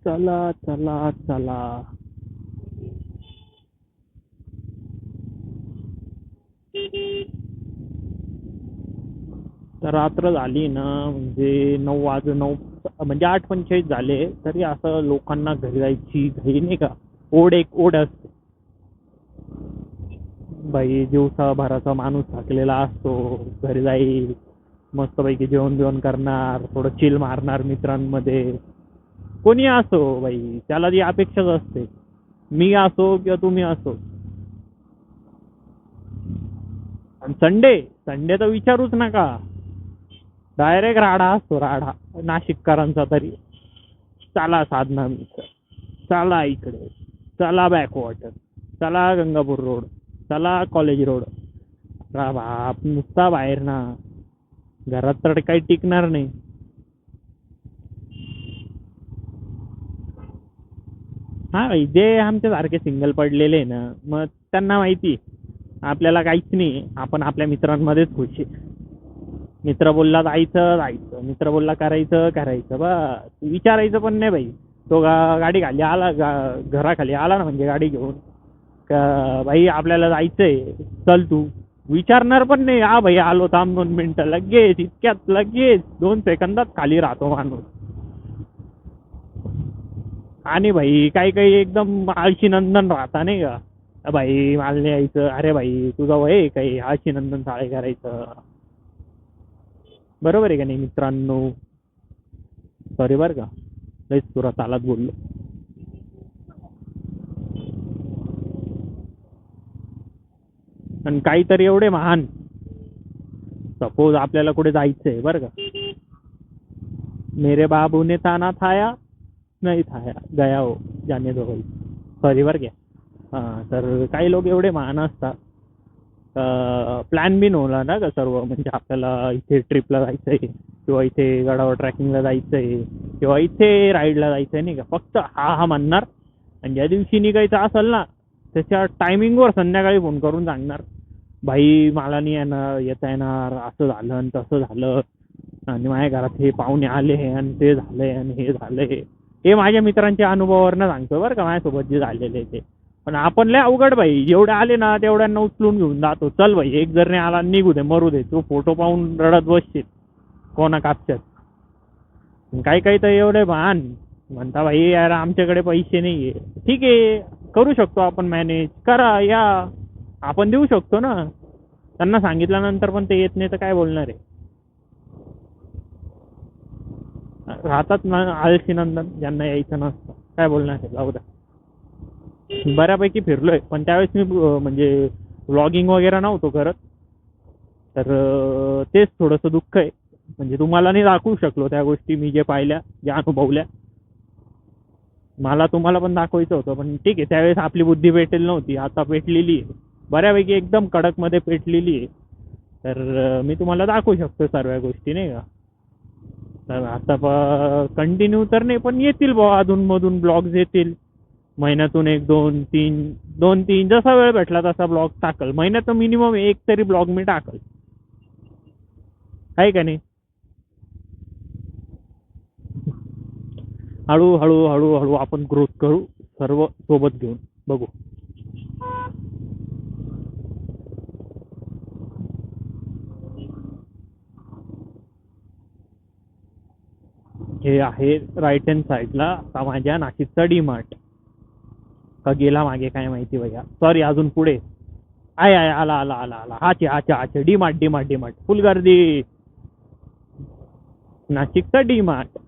चला चला चला. तर रात्र झाली ना, म्हणजे 9 वाजून 9, म्हणजे 8:45 झाले, तरी असं लोकांना घरी जायची घाई नाही का. एक ओढ असते. बाई दिवसाभराचा माणूस थकलेला असतो, घरी जाईल, मस्तपैकी जेवण बिवण करणार, थोडं चिल मारणार मित्रांमध्ये. कोणी असो बाई, त्याला जी अपेक्षाच असते, मी असो किंवा तुम्ही असो. आणि संडे संडे तर विचारूच नका. डायरेक्ट राडा असतो, राडा नाशिककरांचा तरी. चला साधना मित्र, चला इकडे, चला बॅकवॉटर, चला गंगापूर रोड, चला कॉलेज रोड. बाप नुसता बाहेर ना, घरात तर काही टिकणार नाही. हा भाई, जे आमच्या सारखे सिंगल पडलेले आहे ना, मग त्यांना माहिती आपल्याला काहीच नाही, आपण आपल्या मित्रांमध्येच खुश आहे. मित्र बोलला जायचं जायचं, मित्र बोलला करायचं करायचं, बस विचारायचं पण नाही भाई. तो गाडी खाली आला, घराखाली आला ना, म्हणजे गाडी घेऊन का भाई आपल्याला जायचंय, चल तू. विचारणार पण नाही, हा भाई आलो, थांब 2 मिनिटं, लगेच इतक्यात, लगेच 2 सेकंदात खाली राहतो माणूस. आणि भाई काही काही एकदम आळशी नंदन राहता नाही का, भाई मला नाही यायचं, अरे भाई तुझं वय काही आळशी नंदन साळे करायचं. बरोबर आहे का नाही मित्रांनो? सॉरी बरं का, लईच तुरा चालत बोललो. आणि काहीतरी एवढे महान, सपोज आपल्याला कुठे जायचंय बरं का, मेरे बाबू ने ताना थाया नाही थाया गया हो जाने दो भाई. सॉरी बरं का. हां, तर काही लोक एवढे महान असतात, प्लॅन बी नव्हता ना का सर्व, म्हणजे आपल्याला इथे ट्रिपला जायचंय, किंवा इथे गडावर ट्रॅकिंगला जायचंय, किंवा इथे राईडला जायचंय नाही का, फक्त हा हा म्हणणार. आणि ज्या दिवशी निघायचं असेल ना, त्याच्या टायमिंगवर संध्याकाळी फोन करून सांगणार, भाई मला नाही येणार, येता येणार, असं झालं आणि तसं झालं, आणि माझ्या घरात हे पाहुणे आले आणि ते झालंय आणि हे झालंय. हे माझ्या मित्रांच्या अनुभवावरनं सांगतो बरं का, माझ्यासोबत जे झालेलं आहे ते. पण आपण लय अवघड भाई, जेवढे आले ना तेवढ्यांना उचलून घेऊन जातो. चल भाई, एक जर नाही आला, निघू दे, मरू दे, तू फोटो पाहून रडत बसशील कोणा कापच्यात. काही काही तर एवढे भान म्हणता, भाई यार आमच्याकडे पैसे नाहीये. ठीक आहे, करू शकतो आपण मॅनेज, करा या, आपण देऊ शकतो ना. त्यांना सांगितल्यानंतर पण ते येत नाही तर काय बोलणार आहे. राहतात ना आळशी नंदन, ज्यांना यायचं नसतं, काय बोलणार आहे, जाऊ द्या. बऱ्यापैकी फिरलोय, पण त्यावेळेस मी म्हणजे व्लॉगिंग वगैरे नव्हतो करत. तर तेच थोडंसं दुःख आहे, म्हणजे तुम्हाला नाही दाखवू शकलो त्या गोष्टी मी जे पाहिल्या, ज्या अनुभवल्या. मला तुम्हाला पण दाखवायचं होतं, पण ठीक आहे, त्यावेळेस आपली बुद्धी पेटेल नव्हती, आता पेटलेली आहे, बऱ्यापैकी एकदम कडकमध्ये पेटलेली आहे. तर मी तुम्हाला दाखवू शकतो सर्व गोष्टी नाही का. तर आता कंटिन्यू तर नाही, पण येतील बुवा अधूनमधून ब्लॉग्स येतील. महिन्यातून एक, दोन तीन, 2-3 जसा वेळ भेटला तसा ब्लॉग टाकल. महिन्यातून मिनिमम एक तरी ब्लॉग मी टाकल, आहे का नाही. हळूहळू हळूहळू आपण ग्रोथ करू, सर्व सोबत घेऊन बघू. हे आहे राईट हँड साईडला आता माझ्या नाशिकचा डीमार्ट. का गेला मागे काय माहिती भैया, सॉरी, अजून पुढे आहे, आला आला आला आला, हाचे हाचे हाचे, डीमार्ट डीमार्ट डीमार्ट, फुल गर्दी, नाशिकचा डीमार्ट.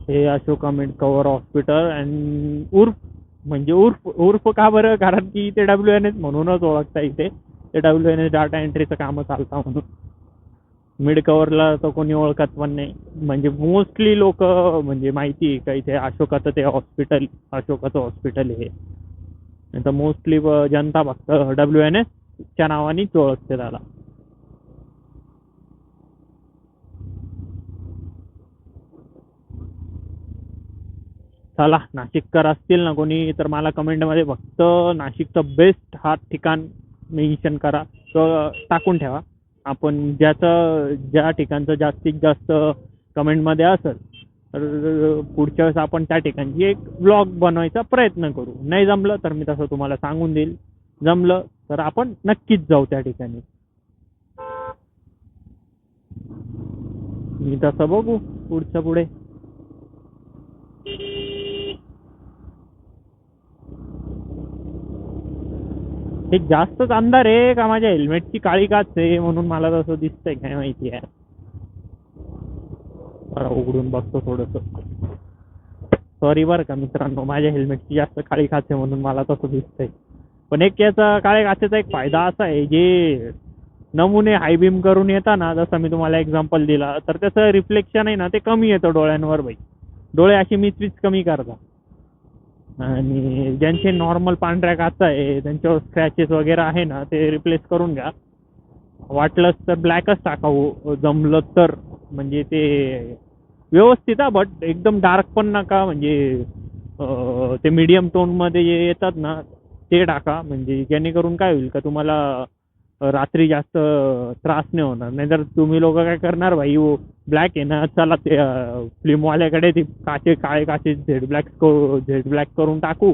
हे अशोका मेडकवर हॉस्पिटल अँड उर्फ, म्हणजे उर्फ उर्फ का बरं, कारण की ते WNS म्हणूनच ओळखता इथे. ते WNS डाटा एंट्रीचं कामं चालतं म्हणून. मिड कव्हरला तर कोणी ओळखत पण नाही, म्हणजे मोस्टली लोक, म्हणजे माहिती आहे का इथे अशोकाचं ते हॉस्पिटल, अशोकाचं हॉस्पिटल हे. नाही तर मोस्टली जनता फक्त WNS च्या नावानेच ओळखते त्याला. चला, नाशिककर असतील ना कोणी तर मला कमेंटमध्ये फक्त नाशिकचं बेस्ट हा ठिकाण मेन्शन करा किंवा टाकून ठेवा. आपण ज्या ठिकाणचं जास्तीत जास्त कमेंटमध्ये असेल तर पुढच्या वेळेस आपण त्या ठिकाणची एक ब्लॉग बनवायचा प्रयत्न करू. नाही जमलं तर मी तसं तुम्हाला सांगून देईल, जमलं तर आपण नक्कीच जाऊ त्या ठिकाणी. मी तसं बघू पुढच्या पुढे. हे जास्तच अंधार आहे का माझ्या हेल्मेटची काळी काच आहे म्हणून मला तसं दिसतंय काय माहिती आहे. उघडून बघतो थोडस. सॉरी बरं का मित्रांनो, माझ्या हेल्मेटची जास्त काळी काच आहे म्हणून मला तसं दिसतंय. पण एक याचा काळ्या काचेचा एक फायदा असा आहे, जे नमुने हाय बीम करून येतात ना, जसं मी तुम्हाला एक्झाम्पल दिला, तर त्याचं रिफ्लेक्शन आहे ना ते कमी येतं डोळ्यांवर. बाई डोळे अशी मिचमिच कमी करतात. आणि ज्यांचे नॉर्मल पांढऱ्या काचा आहे त्यांच्यावर स्क्रॅचेस वगैरे आहे ना ते रिप्लेस करून घ्या. वाटलंच तर ब्लॅकच टाकावं जमलं तर, म्हणजे ते व्यवस्थित. बट एकदम डार्क पण नका, म्हणजे ते मीडियम टोनमध्ये जे येतात ना ते टाका. म्हणजे जेणेकरून काय होईल का तुम्हाला रात्री जास्त त्रास नाही होणार. नाहीतर तुम्ही लोक काय करणार, भाई ब्लॅक आहे ना, चला ते फिल्मवाल्याकडे ती काळे काचे झेड ब्लॅक करून टाकू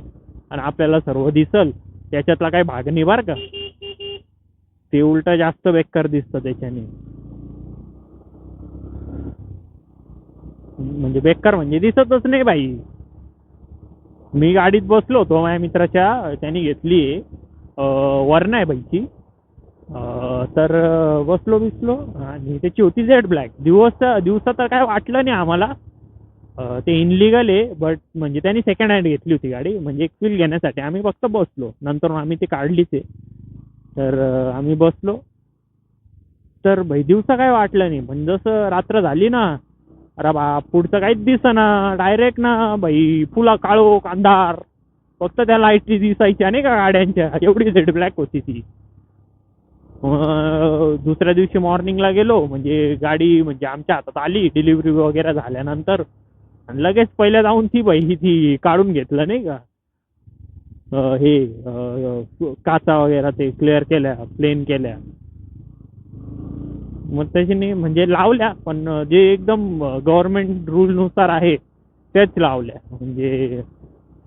आणि आपल्याला सर्व दिसल. त्याच्यातला काही भाग नाही बरं का, ते उलट जास्त बेकार दिसतं त्याच्याने. म्हणजे बेकार म्हणजे दिसतच नाही भाई. मी गाडीत बसलो होतो माझ्या मित्राच्या, त्यांनी घेतली वरना आहे बाईची. तर बसलो आणि त्याची होती झेड ब्लॅक. दिवसा तर काय वाटलं नाही आम्हाला, ते इनलिगल आहे. बट म्हणजे त्यांनी सेकंड हँड घेतली होती गाडी, म्हणजे एक फील घेण्यासाठी. आम्ही फक्त बसलो, नंतर आम्ही ती काढलीच आहे. तर आम्ही बसलो तर भाई दिवसा काय वाटलं नाही, पण जसं रात्र झाली ना, अरे बा पुढचं काहीच दिसना. डायरेक्ट ना भाई फुला काळो अंधार, फक्त त्या लाईटी दिसायच्या नाही का गाड्यांच्या, एवढी झेड ब्लॅक होती ती. दुसऱ्या दिवशी मॉर्निंगला गेलो, म्हणजे गाडी म्हणजे आमच्या हातात आली डिलिव्हरी वगैरे झाल्यानंतर, आणि लगेच पहिल्या जाऊन ती काढून घेतलं नाही का, हे काचा वगैरे ते क्लिअर केल्या, प्लेन केल्या. मग त्याच्याने म्हणजे लावल्या, पण जे एकदम गव्हर्नमेंट रूलनुसार आहे तेच लावल्या. म्हणजे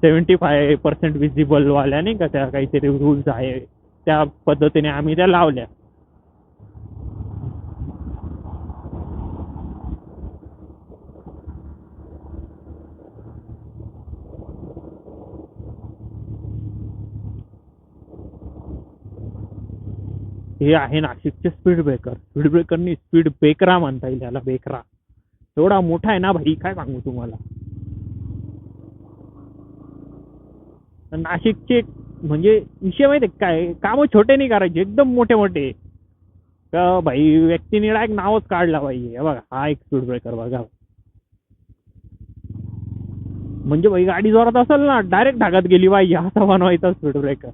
75% विजिबल वाल्या नाही का, त्या काहीतरी रूल्स आहे त्या पद्धतीने आम्ही त्या लावल्या. हे आहे नाशिकचे स्पीड ब्रेकरनी स्पीड बेकरा म्हणता येईल याला, बेकरा. एवढा मोठा आहे ना भाई, काय सांगू तुम्हाला. नाशिकचे म्हणजे विषय माहिती काय, कामं छोटे नाही करायचे, एकदम मोठे मोठे. भाई व्यक्तीने डायरेक्ट नावच काढला पाहिजे. बघा हा एक स्पीड ब्रेकर बघा. म्हणजे भाई गाडी जोरात असेल ना, डायरेक्ट ढागात गेली पाहिजे असा बनवायचा स्पीड ब्रेकर.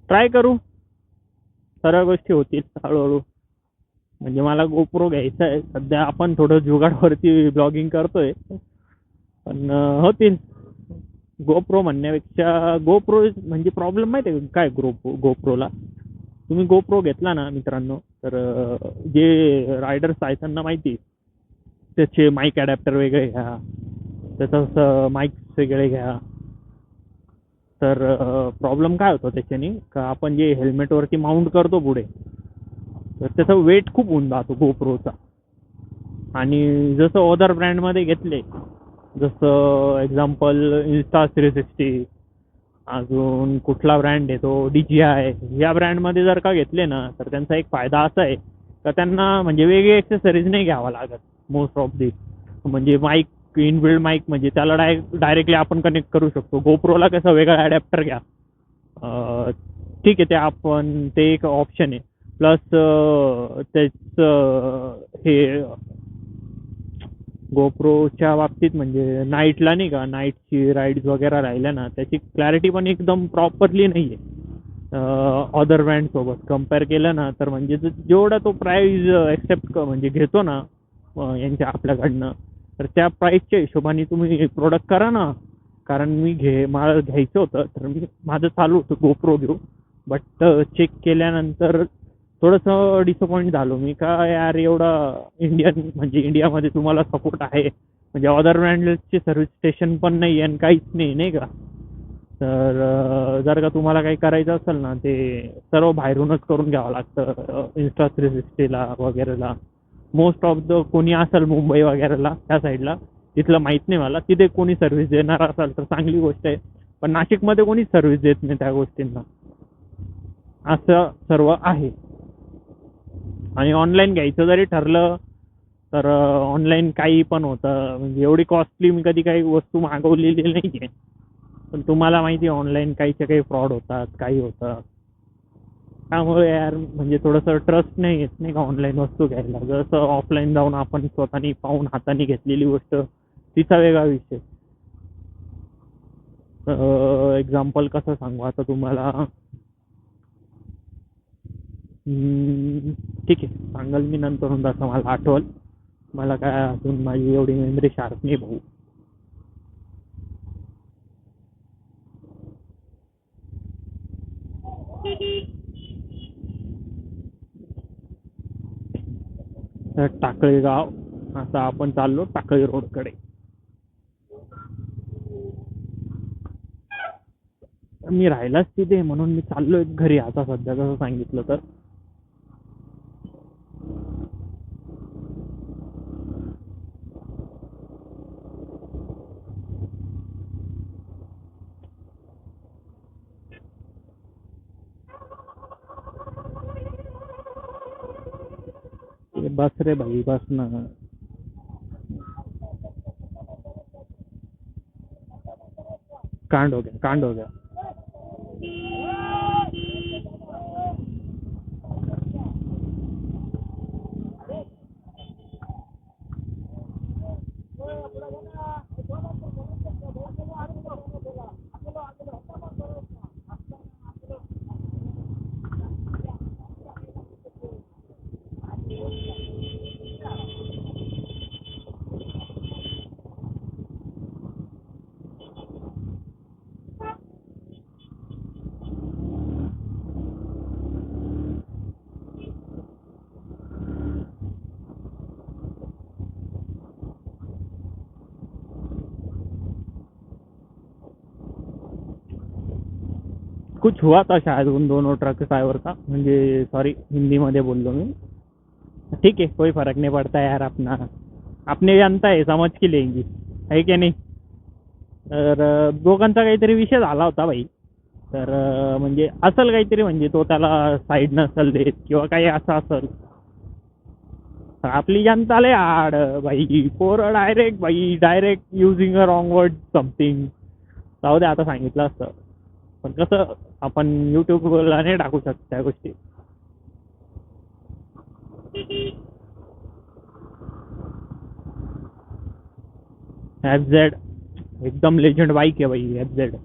ट्राय करू, सर्व गोष्टी होतील हळूहळू. म्हणजे मला गोप्रो घ्यायचा आहे सध्या. आपण थोडं जुगाडवरती ब्लॉगिंग करतोय, पण होतील. गोप्रो म्हणण्यापेक्षा गोप्रो म्हणजे प्रॉब्लेम माहिती आहे काय, गोप्रोला तुम्ही गोप्रो घेतला ना मित्रांनो, तर जे रायडर्स आहेत त्यांना माहिती, त्याचे माईक अडॅप्टर वेगळे घ्या, त्याचं माईक वेगळे घ्या. तर प्रॉब्लेम काय होतो त्याच्याने का, आपण जे हेल्मेटवरती माउंट करतो पुढे, तर त्याचा वेट खूप होऊन जातो गोप्रोचा. आणि जसं अदर ब्रँडमध्ये घेतले, जसं एक्झाम्पल Insta360, अजून कुठला ब्रँड आहे तो DJI, या ब्रँडमध्ये जर का घेतले ना, तर त्यांचा एक फायदा असा आहे का त्यांना म्हणजे वेगळी एक्सेसरीज नाही घ्यावा लागत मोस्ट ऑफ दी. म्हणजे माईक, इनबिल्ड माईक, म्हणजे त्याला डायरेक्टली आपण कनेक्ट करू शकतो. गोप्रोला कसं वेगळा अडॅप्टर घ्या, ठीक आहे, ते आपण ते एक ऑप्शन आहे. प्लस त्याचं हे गोप्रोच्या बाबतीत म्हणजे नाईटला नाही का, नाईटची राईड्स वगैरे राहिल्या ना, त्याची क्लॅरिटी पण एकदम प्रॉपरली नाही आहे अदर ब्रँडसोबत कम्पेअर केलं ना. तर म्हणजे जेवढा तो प्राईज ॲक्सेप्ट म्हणजे घेतो ना यांच्या आपल्याकडनं, तर त्या प्राईसच्या हिशोबाने तुम्ही प्रोडक्ट करा ना. कारण मला घ्यायचं होतं, तर माझं चालू होतं गोप्रो घेऊ, बट चेक केल्यानंतर थोडंसं डिसअपॉइंट झालो मी. का यार, एवढा म्हणजे इंडियामध्ये तुम्हाला सपोर्ट आहे, म्हणजे अदर ब्रँडचे सर्व्हिस स्टेशन पण नाही आणि काहीच नाही, नाही का. तर जर का तुम्हाला काही करायचं असेल ना, ते सर्व बाहेरूनच करून घ्यावं लागतं. Insta360ला वगैरेला मोस्ट ऑफ द कोणी असेल मुंबई वगैरेला त्या साईडला, तिथलं माहीत नाही मला, तिथे कोणी सर्व्हिस देणार असेल तर चांगली गोष्ट आहे. पण नाशिकमध्ये कोणीच सर्व्हिस देत नाही त्या गोष्टींना, असं सर्व आहे. आणि ऑनलाईन घ्यायचं जरी ठरलं तर ऑनलाईन काही पण होतं. म्हणजे एवढी कॉस्टली मी कधी काही वस्तू मागवलेली नाही आहे, पण तुम्हाला माहिती आहे ऑनलाईन काहीचे काही फ्रॉड होतात, काही होतं. त्यामुळे यार म्हणजे थोडंसं ट्रस्ट नाही येत, नाही का, ऑनलाईन वस्तू घ्यायला. जसं ऑफलाईन जाऊन आपण स्वतःनी पाहून हाताने घेतलेली गोष्ट तिचा वेगळा विषय. एक्झाम्पल कसं सांगू आता तुम्हाला. ठीक आहे, सांगाल मी नंतर तसं मला आठवल. मला काय अजून माझी एवढी मेमरी शार्प नाही भाऊ. टाकळी गाव, आता आपण चाललो टाकळी रोडकडे. मी राहिलाच तिथे म्हणून मी चाललोय घरी आता सध्या, तसं सांगितलं तर. बस रे भाई, बस ना. कांड हो गया, कांड हो गया. कुछ हुआ था शायद उन दोनों ट्रक ड्राइवर का, म्हणजे सॉरी हिंदी मध्ये बोललो मी. ठीक है, कोई फर्क नहीं पड़ता यार, अपना अपने जनता है, समझ की लेंगी, है की नाही. तर दोघांचा काहीतरी विषय झाला होता भाई. तर म्हणजे असेल काहीतरी, म्हणजे तो त्याला साईड नसेल देत किंवा काही असं असेल. तर आपली जनता लय आड भाई, पोरं डायरेक्ट भाई, direct using a wrong word something. जाऊ दे, आता सांगितलं असतं. पण कसं आपण युट्यूबला नाही टाकू शकतो त्या गोष्टी. FZ एकदम लेजंड बाईक आहे भाई FZ.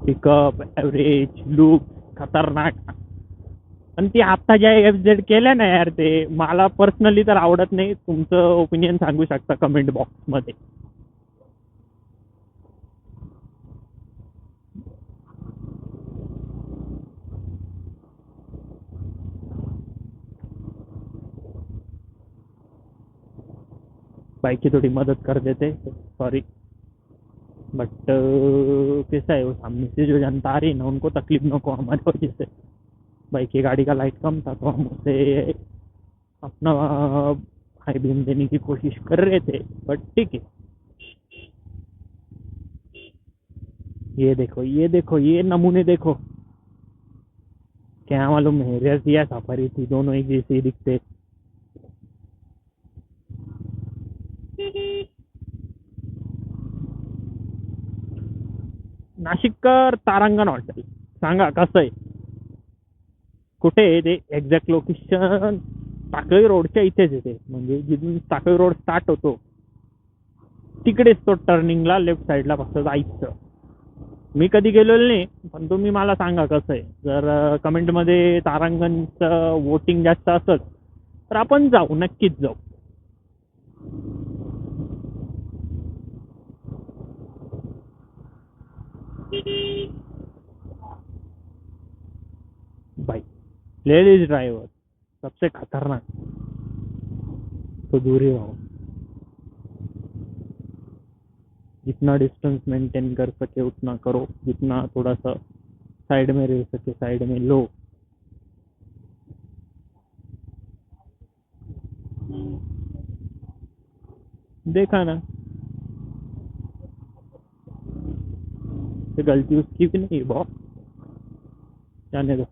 पिकअप, ॲव्हरेज, लुक खतरनाक. पण ती आता ज्या FZ केल्या ना यार, ते मला पर्सनली तर आवडत नाही. तुमचं ओपिनियन सांगू शकता कमेंट बॉक्समध्ये. बाइक की थोड़ी मदद कर देते, सॉरी, बट कैसा है, वो सामने से जो जनता आ रही है ना, उनको तकलीफ न को हमारी वजह से. बाइक की गाड़ी का लाइट कम था तो हम उसे अपना हाई बीम देने की कोशिश कर रहे थे, बट ठीक है. ये देखो, ये देखो, ये नमूने देखो. क्या मालूम है, रेस या सफारी थी, दोनों एक जैसे ही दिखते. नाशिककर तारांगण हॉटेल, सांगा कसं आहे, कुठे आहे ते एक्झॅक्ट लोकेशन. टाकळी रोडच्या इथेच येते, म्हणजे जिथून टाकळी रोड स्टार्ट होतो तिकडेच तो टर्निंगला लेफ्ट साईडला फक्त जायचं. मी कधी गेलेलो नाही, पण तुम्ही मला सांगा कसं आहे. जर कमेंटमध्ये तारांगणचं वोटिंग जास्त असेल तर आपण जाऊ, नक्कीच जाऊ. भाई लेडीज ड्राइवर सबसे खतरनाक, तो दूर ही रहो. जितना डिस्टेंस मेंटेन कर सके उतना करो, जितना थोड़ा सा साइड में रह सके साइड में लो. देखा ना, ये गलती उसकी भी नहीं बहुत, जाने दो.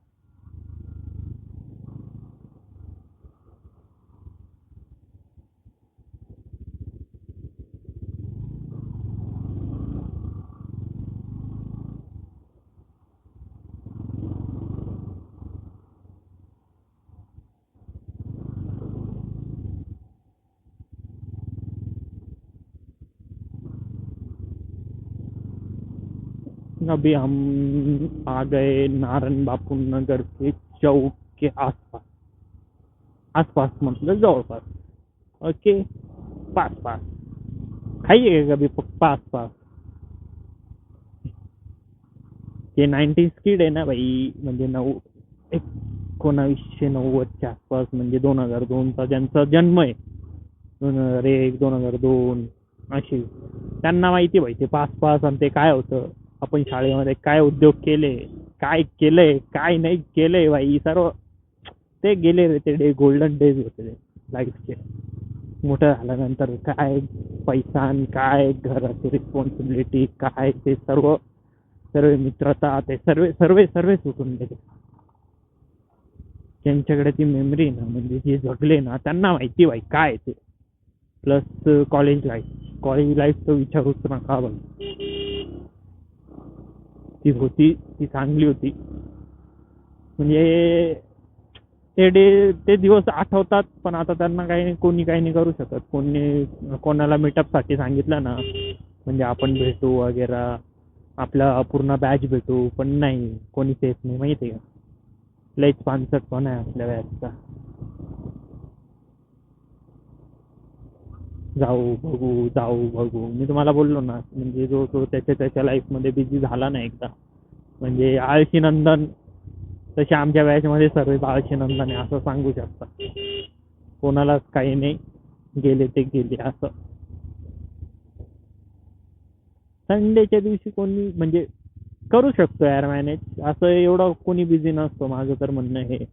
अभी हम आ गए नारायण बापू नगर के चौक के आसपास. आसपास मतलब जवळपास. Okay, pass pass. खाइए कभी पास पास. ये 90s किड आहे ना भाई, म्हणजे 1990च्या आसपास, म्हणजे 2002चा ज्यांचा जन्म आहे, 2001 2002 अशी, त्यांना माहिती भाई ते पास पास आणि ते काय होतं. आपण शाळेमध्ये काय उद्योग केले, काय केलंय, काय नाही केलंय भाई, सर्व ते गेले रे. ते डे गोल्डन डेज होते ते लाईफचे. मोठं झाल्यानंतर काय पैसा आणि काय घराची रिस्पॉन्सिबिलिटी काय, ते सर्व सर्व मित्रता ते सर्व सर्व सर्व सुटून गेले. ज्यांच्याकडे ती मेमरी ना, म्हणजे जे जगले ना, त्यांना माहिती भाई काय ते. प्लस कॉलेज लाईफ तर विचारूच नका भाई. ती होती, ती चांगली होती. म्हणजे ते दिवस आठवतात, पण आता त्यांना कोणी काही नाही करू शकत. कोणाला मीटअपसाठी सांगितलं ना, म्हणजे आपण भेटू वगैरे, आपला पूर्ण बॅच भेटू, पण नाही, कोणी येत नाही. माहिती आहे का, लयच पानसटपणा आहे आपल्या बॅचचा. जाऊ बघू. मी तुम्हाला बोललो ना, म्हणजे जो तो त्याच्या लाईफमध्ये बिझी झाला ना एकदा, म्हणजे आळशी नंदन, तसे आमच्या बॅचमध्ये सर्व आळशी नंदन आहे असं सांगू शकता. कोणालाच काही नाही, गेले ते गेले असं. संडेच्या दिवशी कोणी म्हणजे करू शकतो यार मॅनेज, असं एवढं कोणी बिझी नसतो. माझं तर म्हणणं हे,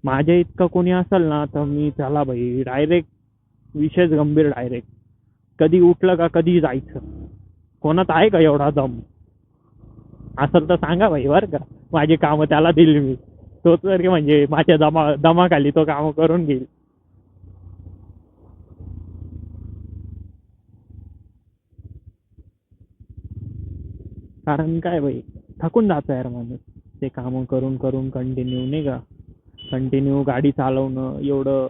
माझ्या इतकं कोणी असेल ना तर मी त्याला भाई डायरेक्ट विषयच गंभीर, डायरेक्ट कधी उठलं का कधी जायचं. कोणात आहे का एवढा दम? असेल तर सांगा भाई, बरं का. माझी कामं त्याला दिली मी, तोच तर म्हणजे माझ्या दमाखाली तो काम करून घेईल. कारण काय भाई, थकून जातो यार माणूस ते काम करून करून, कंटिन्यू नाही का, कंटिन्यू गाडी चालवणं एवढं.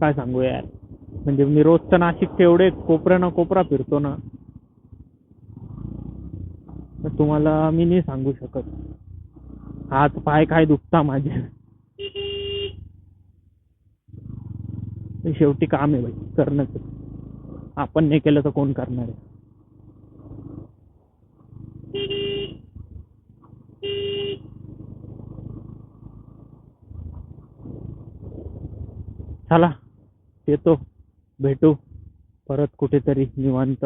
काय सांगू यार, म्हणजे मी रोजचं नाशिकचे एवढे कोपऱ्यानं कोपरा फिरतो ना, तर तुम्हाला मी नाही सांगू शकत. हात पाय काय दुखता माझे. शेवटी काम आहे भाई, करणंच. आपण नाही केलं तर कोण करणार आहे. चला, येतो, भेटू परत कुठेतरी निवांत.